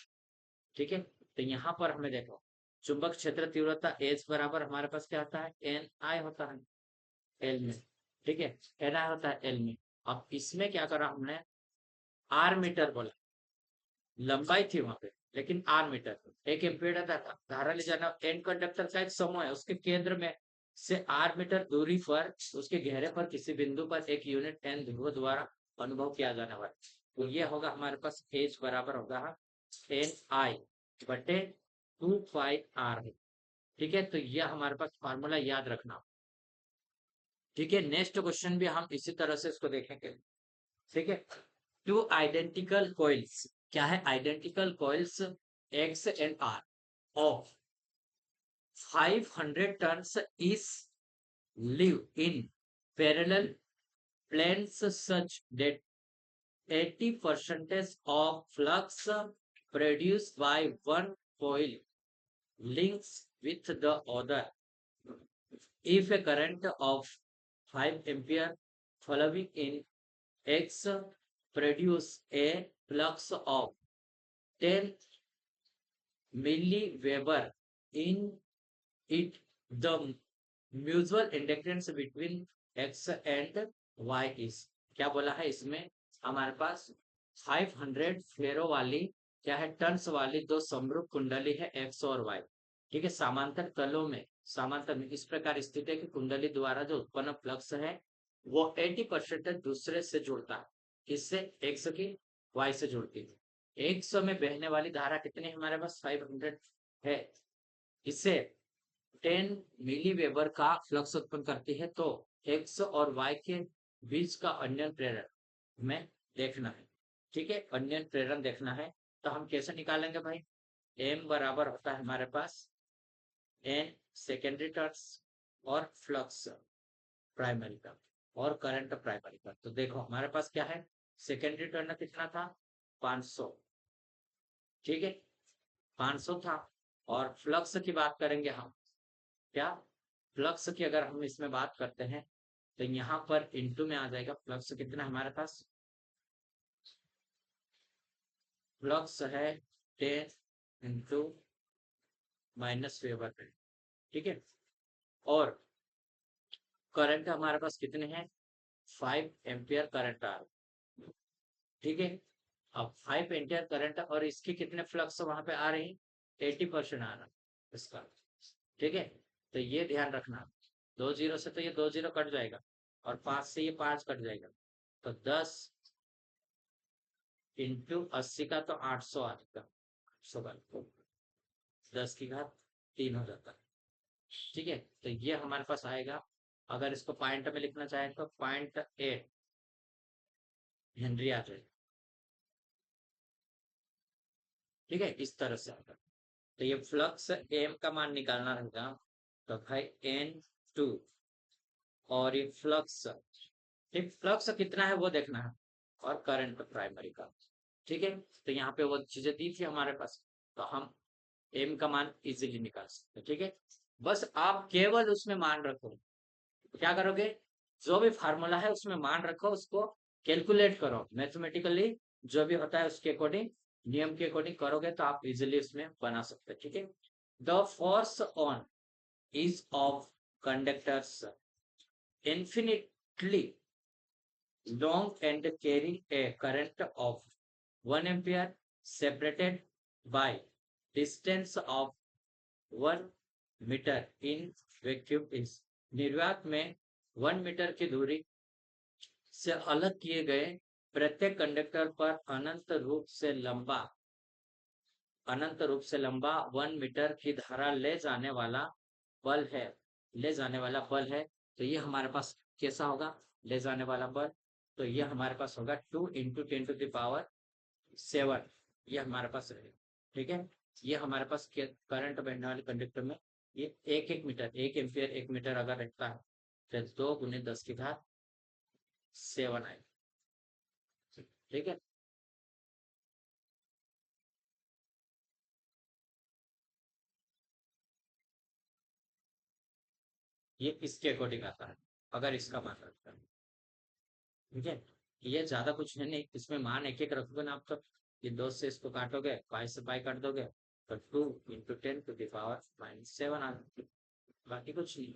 ठीक है। तो यहाँ पर हमें देखो, चुंबक क्षेत्र तीव्रता H बराबर हमारे पास क्या होता है, एन आई होता है एल में, ठीक है, एन आई होता है एल में। अब इसमें क्या करा हमने, आर मीटर बोला, लंबाई थी वहां पे, लेकिन आर मीटर, एक एम्पीयर धारा ले जाना एन कंडक्टर का एक समूह है, उसके केंद्र में से आर मीटर दूरी पर उसके घेरे पर किसी बिंदु पर एक यूनिट एन ध्रुव द्वारा अनुभव किया जाने वाला, तो ये होगा हमारे पास एच बराबर होगा एन आई बटे 2 पाई आर है। ठीक है, तो यह हमारे पास फार्मूला याद रखना। ठीक है, नेक्स्ट क्वेश्चन भी हम इसी तरह से इसको देखेंगे। ठीक है, टू आइडेंटिकल कॉइल्स, क्या है identical coils X and R of 500 tons is live in parallel planes such that 80% of flux produced by one coil links with the other. If a current of 5 ampere following in X produce a flux of 10 milliweber in it, the mutual inductance between X and Y is, क्या बोला है इसमें, हमारे पास 500 फेरो वाली क्या है टर्न्स वाली दो समरूप कुंडली है एक्स और वाई। ठीक है, समांतर तलों में, समांतर में इस प्रकार स्थित है कि कुंडली द्वारा जो उत्पन्न फ्लक्स है वो 80% दूसरे से जुड़ता है, किससे, एक्स की वाई से जुड़ती है। एक्स में बहने वाली धारा कितनी है हमारे पास 500 है, इससे 10 मिली वेबर का फ्लक्स उत्पन्न करती है, तो एक्स और वाई के बीच का अन्य प्रेरण हमें देखना है। ठीक है, अन्य प्रेरण देखना है, तो हम कैसे निकालेंगे भाई, एम बराबर होता है हमारे पास एन सेकेंडरी टर्न्स और फ्लक्स प्राइमरी का और करंट प्राइमरी का। तो देखो हमारे पास क्या है, सेकेंडरी टर्न कितना था 500, ठीक है 500 था, और फ्लक्स की बात करेंगे हम, क्या फ्लक्स की अगर हम इसमें बात करते हैं तो यहाँ पर इंटू में आ जाएगा, फ्लक्स कितना हमारे पास, फ्लक्स है 10 इंटू माइनस वेबर पे। ठीक है, और करंट हमारे पास कितने हैं 5 एम्पियर करंट आ रहा। ठीक है, अब 5 एम्पियर करंट और इसके कितने फ्लक्स वहां पे आ रहे हैं 80% आ रहा है इसका। ठीक है, तो ये ध्यान रखना, 2 जीरो से तो ये 2 जीरो कट जाएगा और 5 से ये 5 कट जाएगा, तो 10 इंटू 80 का तो 800 आ जाएगा, 800 का 10 की घात 3 हो जाता है। ठीक है, तो ये हमारे पास आएगा, अगर इसको पॉइंट में लिखना चाहे तो 0.8 हेनरी आ जाएगा। ठीक है, इस तरह से आएगा, तो ये फ्लक्स एम का मान निकालना रहेगा, तो भाई N2 और ये फ्लक्स, ठीक फ्लक्स कितना है वो देखना है, और करंट प्राइमरी का। ठीक है, तो यहाँ पे वो चीजें दी थी हमारे पास, तो हम एम का मान इजीली निकाल सकते हैं। ठीक है, बस आप केवल उसमें मान रखो, क्या करोगे, जो भी फार्मूला है उसमें मान रखो, उसको कैलकुलेट करो मैथमेटिकली, जो भी होता है उसके अकॉर्डिंग, नियम के अकॉर्डिंग करोगे तो आप इजिली उसमें बना सकते हैं। ठीक है, the force on is of conductors infinitely long and carrying a current of 1 ampere separated by distance of 1 metre in vacuum is, निर्वात में 1 मीटर की दूरी से अलग किए गए प्रत्येक कंडक्टर पर अनंत रूप से लंबा 1 मीटर की धारा ले जाने वाला बल है, ले जाने वाला बल है। तो ये हमारे पास कैसा होगा, ले जाने वाला बल, तो ये हमारे पास होगा 2 × 10⁻⁷ ये हमारे पास रहेगा। ठीक है, ये हमारे पास करंट बहने वाले कंडक्टर में ये एक एक मीटर, 1 एम्पियर 1 मीटर अगर रहता है तो 2 × 10⁻⁷ आएगा। ठीक है, ये इसके अकॉर्डिंग आता है, अगर इसका मान रखता है। ठीक है, ये ज्यादा कुछ है नहीं, इसमें मान एक एक रखोगे ना आप, तो ये 2 से इसको काटोगे, पाई से पाई काट दोगे, तो 2 × 10⁻⁷ आ जाएगा, बाकी कुछ नहीं।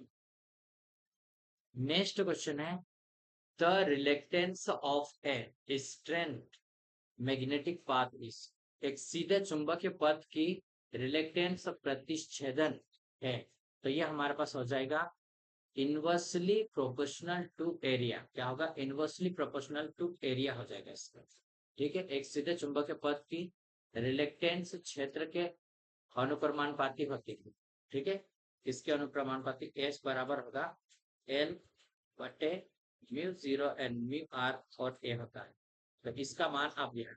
नेक्स्ट क्वेश्चन है, the reluctance of a strength magnetic path is, एक सीधे चुंबकीय पथ की रिलेक्टेंस प्रतिच्छेदन है, तो ये हमारे पास हो जाएगा इनवर्सली प्रोपोर्शनल टू एरिया। क्या होगा? इनवर्सली प्रोपोर्शनल टू एरिया हो जाएगा इसका। ठीक है, एक सीधे चुंबकीय पथ की रिलेक्टेंस क्षेत्र के अनुप्रमाणुपाती होती है। ठीक है, इसके अनुप्रमाणुपाती एस बराबर होगा एल बटे mu zero and mu R और ए होता है। तो इसका मान आप यहाँ,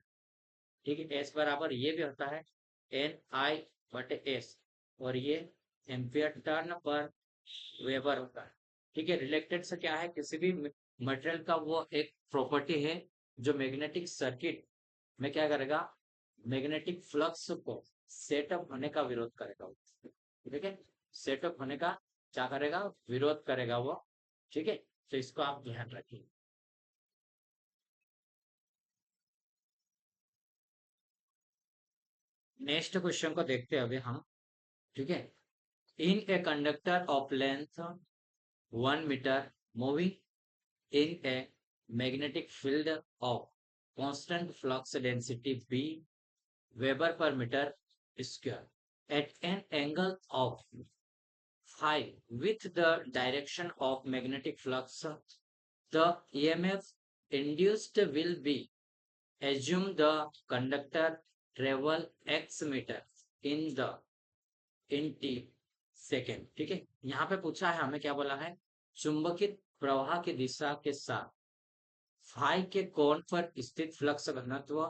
ठीक है, एस बराबर ये भी होता है एन आई बटे एस, और ये एम्पियर टर्न पर वेबर होता है। ठीक है, रिलेक्टेंस क्या है? किसी भी मटेरियल का वो एक प्रॉपर्टी है जो मैग्नेटिक सर्किट में क्या करेगा? मैग्नेटिक फ्लक्स को सेटअप होने का विरोध करेगा। ठीक है, सेटअप होने का क्या करेगा? विरोध करेगा वो। ठीक है, तो इसको आप ध्यान रखिए। नेक्स्ट क्वेश्चन को देखते हैं अभी हम। ठीक है, in a conductor of length 1 metre moving in a magnetic field of constant flux density B Weber per meter square at an angle of phi with the direction of magnetic flux, the EMF induced will be assume the conductor travel x meter in the in t second. ठीक है, यहाँ पे पूछा है हमें, क्या बोला है? चुंबकित प्रवाह की दिशा के साथ फाई के कोण पर स्थित फ्लक्स घनत्व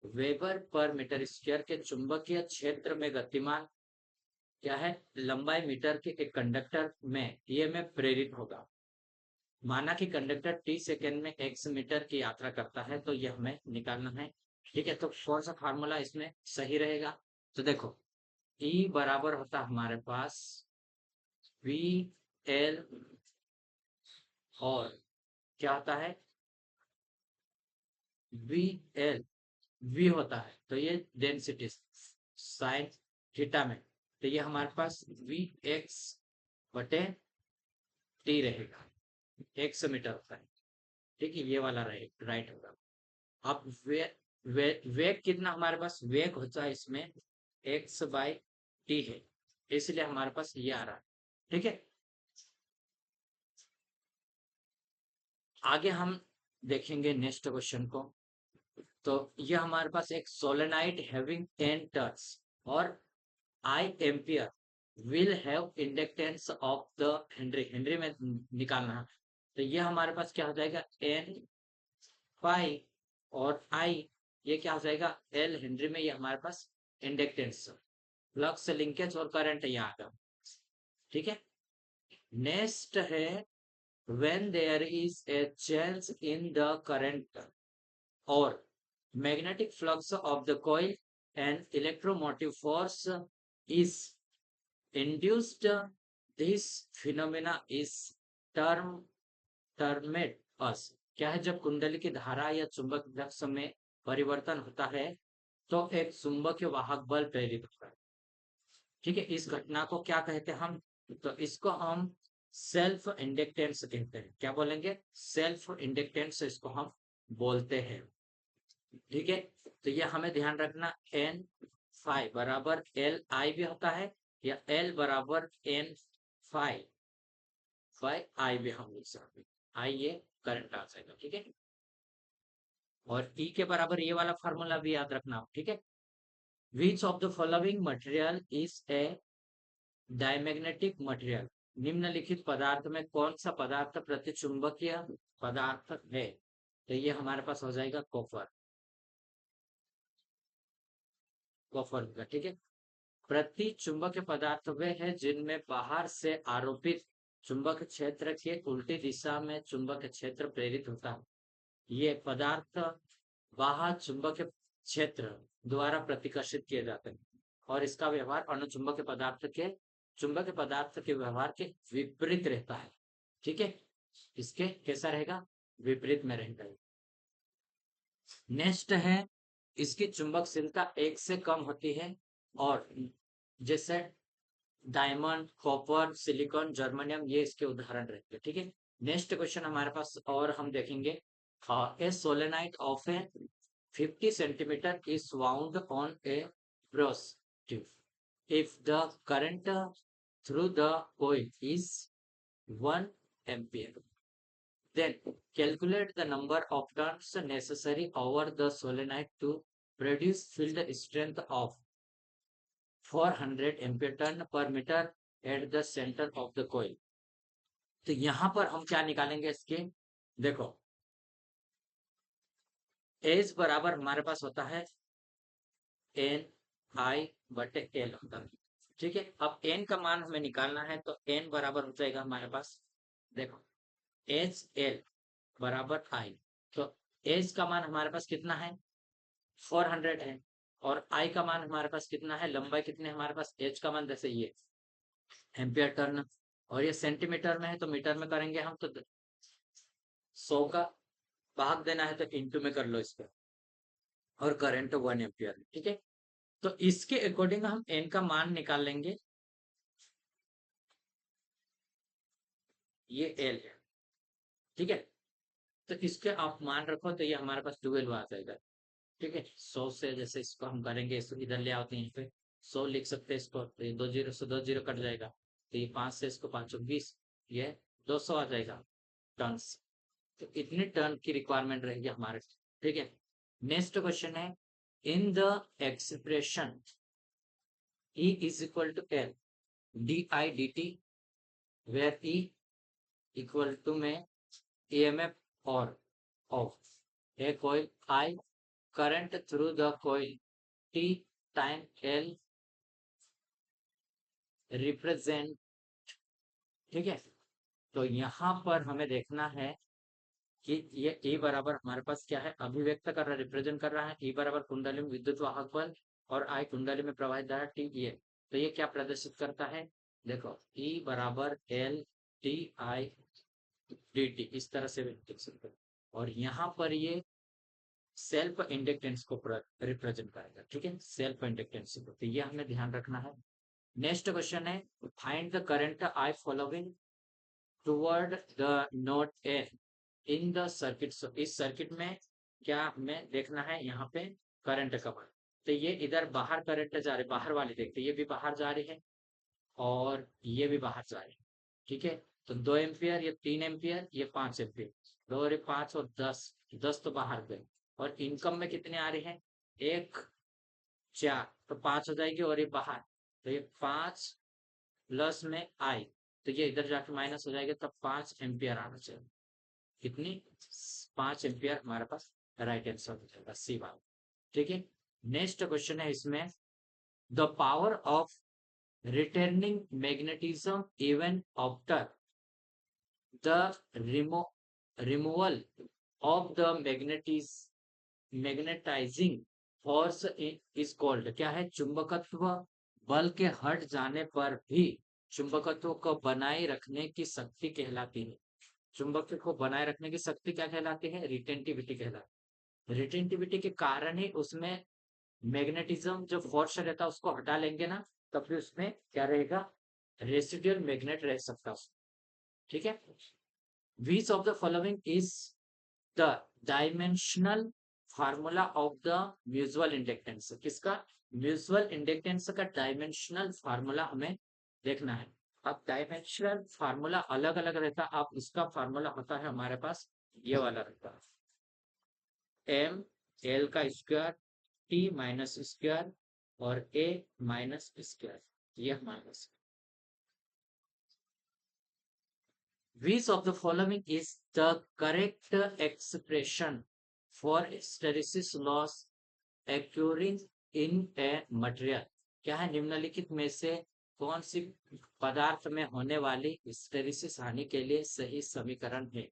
वेबर पर मीटर स्क्वायर के चुंबकीय क्षेत्र में गतिमान क्या है? लंबाई मीटर के एक कंडक्टर में ईएमएफ प्रेरित होगा। माना कि कंडक्टर टी सेकेंड में एक्स मीटर की यात्रा करता है, तो यह हमें निकालना है। ठीक है, तो कौन सा फार्मूला इसमें सही रहेगा? तो देखो, ई बराबर होता है हमारे पास वी एल, और क्या होता है? वी एल वी होता है, तो ये डेंसिटी साइन थीटा में, तो ये हमारे पास वी एक्स बटे टी रहेगा। एक्स मीटर होता है। ठीक है, ये वाला राइट होगा। अब वेग कितना हमारे पास? वेग होता है इसमें एक्स बाई टी है, इसलिए हमारे पास ये आ रहा है। ठीक है, आगे हम देखेंगे नेक्स्ट क्वेश्चन को। तो ये हमारे पास एक सोलेनाइड हैविंग 10 टर्न्स और I ampere will have inductance of the henry, henry में निकालना है। तो ये हमारे पास क्या हो जाएगा? एन पाई, और आई ये क्या हो जाएगा? एल हेनरी में, ये हमारे पास इंडक्टेंस, फ्लक्स लिंकेज और करंट यहाँ का। ठीक है, नेक्स्ट है when there is a change in the current or magnetic flux of the coil and electromotive force is induced, this phenomena is term termed as क्या है? जब कुंडली की धारा या चुंबक फ्लक्स में परिवर्तन होता है, तो एक चुंबकीय वाहक बल प्रेरित होता है। ठीक है, इस घटना को क्या कहते हैं हम? तो इसको हम सेल्फ इंडक्टेंस कहते हैं। क्या बोलेंगे? सेल्फ इंडक्टेंस इसको हम बोलते हैं। ठीक है, तो ये हमें ध्यान रखना, एन फाई बराबर एल आई भी होता है, या एल बराबर एन फाई फाई आई भी हम लिख सकते हैं। आई ये करंट आ जाएगा। ठीक है, और ई के बराबर ये वाला फार्मूला भी याद रखना। ठीक है, which of the following material is a diamagnetic material, निम्नलिखित पदार्थ में कौन सा पदार्थ प्रतिचुंबकीय पदार्थ है? तो ये हमारे पास हो जाएगा कॉपर, कॉपर का। ठीक है, प्रति चुंबकीय पदार्थ वे हैं जिनमें बाहर से आरोपित चुंबक क्षेत्र के उल्टी दिशा में चुंबक क्षेत्र प्रेरित होता है। ये पदार्थ बाहर चुंबकीय क्षेत्र द्वारा प्रतिकर्षित किए जाते हैं, और इसका व्यवहार अनुचुंबकीय पदार्थ के चुंबकीय पदार्थ के व्यवहार के विपरीत रहता है। ठीक है, इसके कैसा रहेगा? विपरीत में रहेगा। नेक्स्ट है, इसकी चुंबकशीलता 1 से कम होती है, और जैसे डायमंड, कॉपर, सिलिकॉन, जर्मेनियम, ये इसके उदाहरण रहते हैं। ठीक है, नेक्स्ट क्वेश्चन हमारे पास और हम देखेंगे, a solenoid of a 50 centimeter is wound on a brass tube. If the current through the coil is 1 ampere, then calculate the number of turns necessary over the solenoid to produce field strength of 400 ampere turn per meter at the center of the coil. तो यहां पर हम क्या निकालेंगे इसके, देखो एज बराबर हमारे पास होता है एन आई बटे एल होता है, ठीक है। अब एन का मान हमें निकालना है तो एन बराबर हो जाएगा हमारे पास, देखो एच एल बराबर आई, तो एच का मान हमारे पास कितना है 400 है, और आई का मान हमारे पास कितना है, लंबाई कितनी है हमारे पास, एच का मान जैसे ये एम्पियर टर्न, और ये सेंटीमीटर में है तो मीटर में करेंगे हम, तो 100 का भाग देना है तो इंटू में कर लो इस पर, और करंट 1 एम्पियर, ठीक है। तो इसके अकॉर्डिंग हम एन का मान निकाल लेंगे, ये एल है, ठीक है। तो इसके आप मान रखो तो ये हमारे पास 12 आ जाएगा, ठीक है। 100 से जैसे इसको हम करेंगे, इसको इधर ले आते हैं, यहाँ पे 100 लिख सकते हैं इसको, तो ये 2 जीरो से 2 जीरो कट जाएगा, तो ये 5 से इसको 5 20, ये 200 आ जाएगा टर्न्स। तो इतनी टर्न की रिक्वायरमेंट रहेगी हमारे, ठीक है। नेक्स्ट क्वेश्चन है, in the expression E is equal to L di dt, where E equal to में EMF or of a coil, I current through the coil, T time L represent, ठीक है। तो यहाँ पर हमें देखना है कि ये E बराबर हमारे पास क्या है, अभिव्यक्त कर रहा है, रिप्रेजेंट कर रहा है, E बराबर कुंडली में विद्युत वाहक बल और I कुंडली में प्रवाहित धारा T ये, तो ये क्या प्रदर्शित करता है, देखो E बराबर L T I dt, इस तरह से लिख सकते हैं, और यहाँ पर ये सेल्फ इंडक्टेंस को रिप्रेजेंट करेगा, ठीक है, सेल्फ इंडक्टेंस को, तो ये हमें ध्यान रखना है। नेक्स्ट क्वेश्चन है, find the current I following toward the node A in the circuit. इस सर्किट में क्या हमें देखना है, यहाँ पे करंट का मान, तो ये इधर बाहर करंट जा रही है, बाहर वाली देखते, ये भी बाहर जा रही है और ये भी बाहर जा रही है, ठीक है। तो 2 एम्पियर, ये 3 एम्पियर, ये 5 एम्पियर, 2 और 5 और 10, 10 तो बाहर गए, और इनकम में कितने आ रहे हैं, 1 4, तो 5 हो जाएगी, और ये बाहर, तो ये 5 प्लस में आई, तो ये इधर जाके माइनस हो जाएगा, तब 5 एम्पियर आना चाहिए, कितनी 5 एम्पियर हमारे पास राइट आंसर हो जाएगा, सी वाला, ठीक है। नेक्स्ट क्वेश्चन है इसमें, the power of returning magnetism even after the removal of the magnetising force is called, क्या है, चुंबकत्व बल के हट जाने पर भी चुंबकत्व को बनाए रखने की शक्ति कहलाती है, चुंबक को बनाए रखने की शक्ति क्या कहलाती है, रिटेंटिविटी कहलाती है। रिटेंटिविटी के कारण ही उसमें मैग्नेटिज्म जो फोर्स रहता है उसको हटा लेंगे ना, तब फिर उसमें क्या रहेगा, रेसिडुअल मैग्नेट रह सकता है, ठीक है। Which of the following is the dimensional formula of the mutual inductance, किसका, म्यूचुअल इंडक्टेंस का डायमेंशनल फार्मूला हमें देखना है। अब डायमेंशनल फार्मूला अलग अलग रहता है, अब इसका फार्मूला होता है हमारे पास ये वाला रहता है, एम एल का स्क्वायर टी माइनस स्क्वायर और ए माइनस स्क्वायर, ये minus. Which of the following is the correct expression for hysteresis loss occurring in a material, क्या है, निम्नलिखित में से कौन सी पदार्थ में होने वाली हिस्टेरिसिस हानि के लिए सही समीकरण है,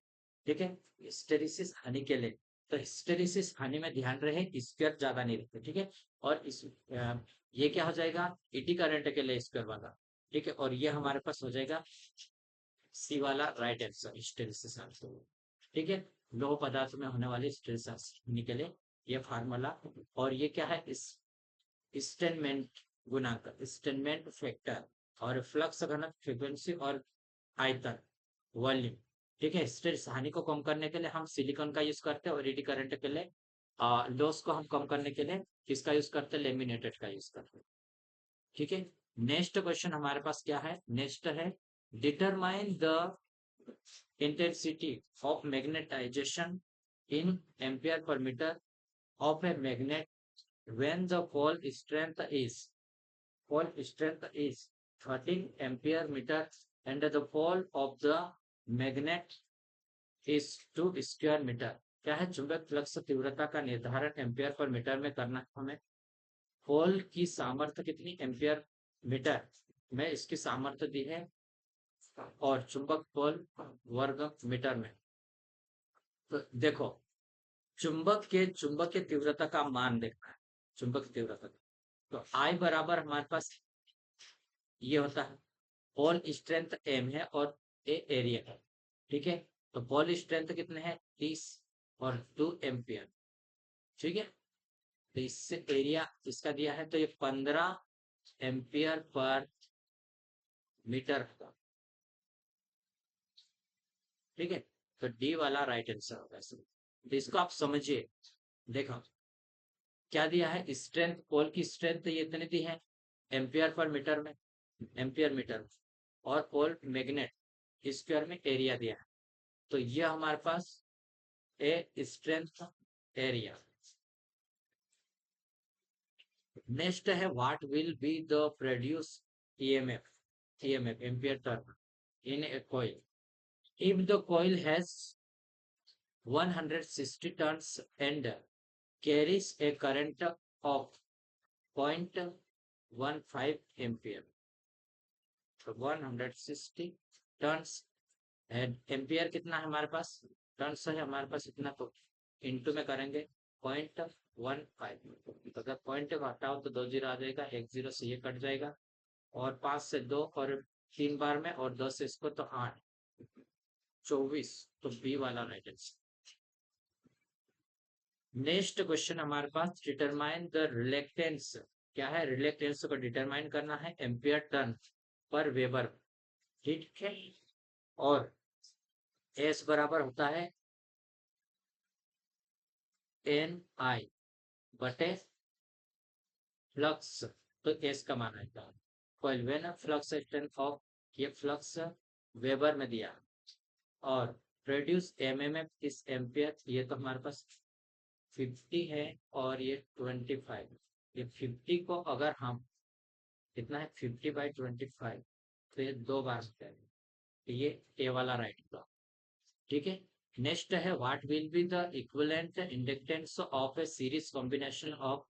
ठीक है। हिस्टेरिसिस हानि के लिए, तो हिस्टेरिसिस हानि में ध्यान रहे स्क्वायर ज्यादा नहीं रखते, ठीक है। और इस ये क्या हो जाएगा, ईटी करंट के लिए स्क्वायर वाला, ठीक है, और ये हमारे पास हो जाएगा सी वाला राइट आंसर, हिस्टेरिसिस हानि, ठीक है। लोह पदार्थ में होने वाली हिस्टेरिसिस हानि के लिए ये फार्मूला, और ये क्या है, इस स्टेनमेंट गुणांक, स्टेनमेंट फैक्टर, और फ्लक्स घनत्व, फ्रीक्वेंसी और आयतन, वॉल्यूम, ठीक है। हिस्टेरिसिस हानि को कम करने के लिए हम सिलिकॉन का यूज करते हैं, और ईडी करंट के लिए लॉस को हम कम करने के लिए किसका यूज करते हैं, लेमिनेटेड का यूज करते हैं। ठीक है, नेक्स्ट क्वेश्चन हमारे पास क्या है, नेक्स्ट है determine the intensity of magnetisation in ampere per metre of a magnet when the fall strength is 13 ampere meter and the fall of the magnet is 2 square meter। क्या है, चुंबक फ्लक्स तीव्रता का निर्धारण एम्पियर पर मीटर में करना है हमें। फॉल की सामर्थ्य कितनी, एम्पियर मीटर में इसकी सामर्थ्य दी है, और चुंबक फॉल वर्ग मीटर में। तो देखो, चुंबक के तीव्रता का मान देखना है, चुंबक तीव्रता। तो I बराबर हमारे पास ये होता है, बॉल स्ट्रेंथ एम है और ए एरिया है। ठीक है, तो बॉल स्ट्रेंथ कितने हैं, 30 और 2 एम्पियर। ठीक है, तो इससे एरिया इसका दिया है, तो ये 15 एम्पियर पर मीटर होगा। ठीक है, तो डी वाला राइट आंसर होगा इसमें। तो इसको आप समझिए, देखो क्या दिया है, स्ट्रेंथ, बॉल की स्ट्रेंथ ये इतनी दी है एम्पियर पर मीटर में, एम्पियर मीटर में, और बॉल मैग्नेट स्क्वायर में एरिया दिया है। तो ये हमारे पास ए स्ट्रेंथ एरिया। नेक्स्ट है what will be the produce EMF ampere turn in a coil if the coil has 160 turns and carries a current of 0.15 ampere. तो 160 टर्न्स एंड एम्पियर कितना है हमारे पास, टर्न्स है हमारे पास इतना, तो इंटू में करेंगे 0.15। तो अगर पॉइंट को हटाओ तो 2 जीरो आ जाएगा, 1 जीरो से ये कट जाएगा, और 5 से 2 और 3 बार में, और 10 से इसको, तो 8, 24। तो बी वाला राइट आंसर। नेक्स्ट क्वेश्चन हमारे पास डिटरमाइन द रिलेक्टेंस। क्या है, रिलेक्टेंस को डिटरमाइन करना है एम्पियर टर्न पर वेबर। ठीक है, और एस बराबर होता है एन आई बटे फ्लक्स। तो एस का मान आएगा coil when flux strength of, ये फ्लक्स वेबर में दिया, और प्रोड्यूस एमएमएफ इस एम्पियर, ये तो हमारे पास 50 है और ये 25। ये 50 को अगर हम, कितना है 50/25, तो ये 2 बार है, तो ये ए वाला राइट होगा। ठीक है, नेक्स्ट है what will be the equivalent inductance of A series combination of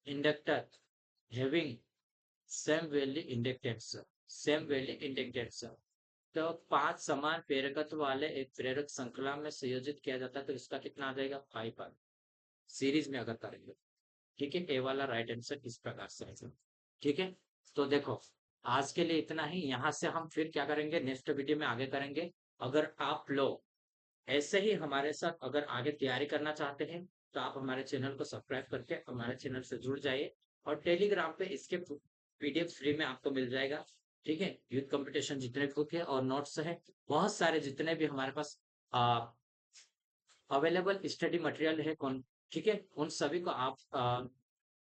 inductor having same value inductance, same value inductance. तो 5 समान प्रेरकत्व वाले एक प्रेरक श्रृंखला में संयोजित किया जाता है, तो इसका कितना आ जाएगा 5 सीरीज में अगर करेंगे। ठीक है, ए वाला राइट आंसर इस प्रकार से है। ठीक है, तो देखो आज के लिए इतना ही, यहाँ से हम फिर क्या करेंगे, नेक्स्ट वीडियो में आगे करेंगे। अगर आप लोग ऐसे ही हमारे साथ अगर आगे तैयारी करना चाहते हैं, तो आप हमारे चैनल को सब्सक्राइब करके हमारे चैनल से जुड़ जाइए, और टेलीग्राम पे इसके पीडीएफ फ्री में आपको मिल जाएगा। ठीक है, यूथ कंपटीशन जितने बुक है और नोट्स है, बहुत सारे जितने भी हमारे पास अवेलेबल स्टडी मटेरियल है कौन, ठीक है, उन सभी को आप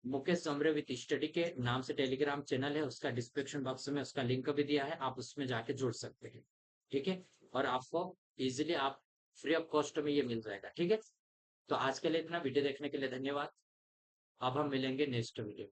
मुकेश जमरे विद स्टडी के नाम से टेलीग्राम चैनल है, उसका डिस्क्रिप्शन बॉक्स में उसका लिंक भी दिया है, आप उसमें जाके जुड़ सकते हैं। ठीक है, और आपको इजीली आप फ्री ऑफ कॉस्ट में ये मिल जाएगा। ठीक है, तो आज के लिए इतना, वीडियो देखने के लिए धन्यवाद। अब हम मिलेंगे नेक्स्ट वीडियो।